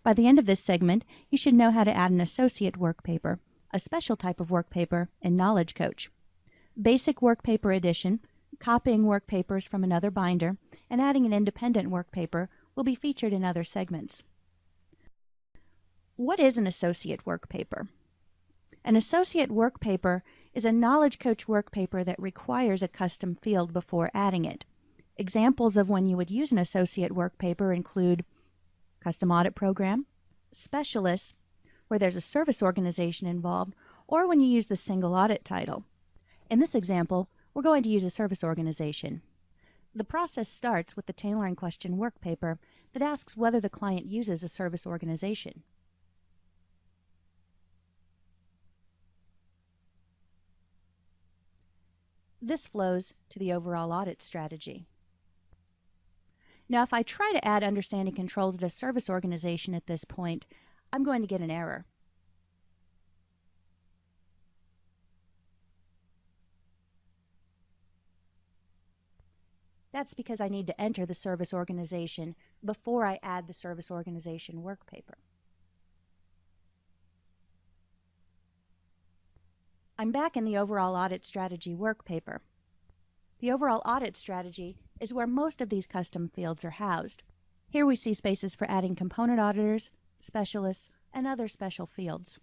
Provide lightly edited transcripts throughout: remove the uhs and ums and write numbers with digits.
By the end of this segment, you should know how to add an associate workpaper, a special type of workpaper in Knowledge Coach. Basic workpaper addition, copying workpapers from another binder, and adding an independent workpaper will be featured in other segments. What is an associate workpaper? An associate workpaper is a Knowledge Coach workpaper that requires a custom field before adding it. Examples of when you would use an associate workpaper include custom audit program, specialists, where there's a service organization involved, or when you use the single audit title. In this example, we're going to use a service organization. The process starts with the tailoring question workpaper that asks whether the client uses a service organization. This flows to the overall audit strategy. Now, if I try to add understanding controls at a service organization at this point, I'm going to get an error. That's because I need to enter the service organization before I add the service organization workpaper. I'm back in the overall audit strategy workpaper. The overall audit strategy is where most of these custom fields are housed. Here we see spaces for adding component auditors, specialists, and other special fields.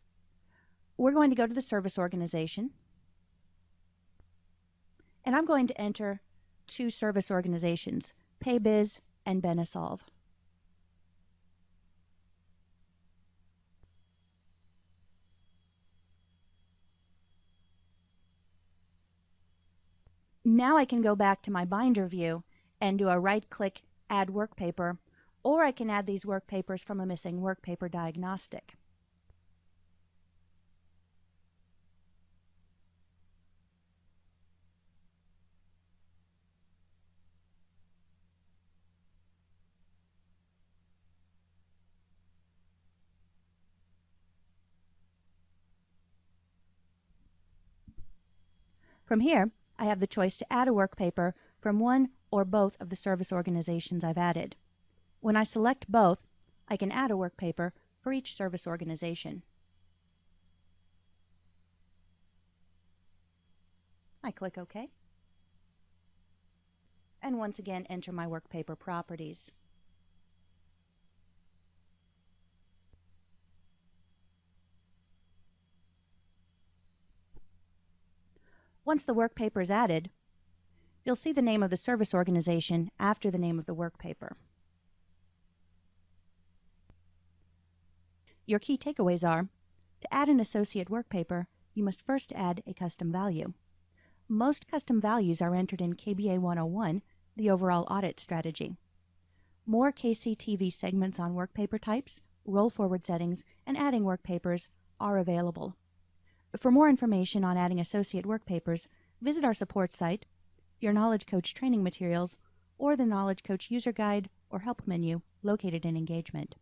We're going to go to the service organization, and I'm going to enter two service organizations, PayBiz and Benesolve. Now I can go back to my binder view and do a right-click Add Workpaper, or I can add these workpapers from a missing workpaper diagnostic. From here, I have the choice to add a workpaper from one or both of the service organizations I've added. When I select both, I can add a workpaper for each service organization. I click OK, and once again enter my workpaper properties. Once the workpaper is added, you'll see the name of the service organization after the name of the workpaper. Your key takeaways are, to add an associate workpaper, you must first add a custom value. Most custom values are entered in KBA 101, the overall audit strategy. More KCTV segments on workpaper types, roll forward settings, and adding workpapers are available. For more information on adding associate workpapers, visit our support site, your Knowledge Coach training materials, or the Knowledge Coach user guide or help menu located in Engagement.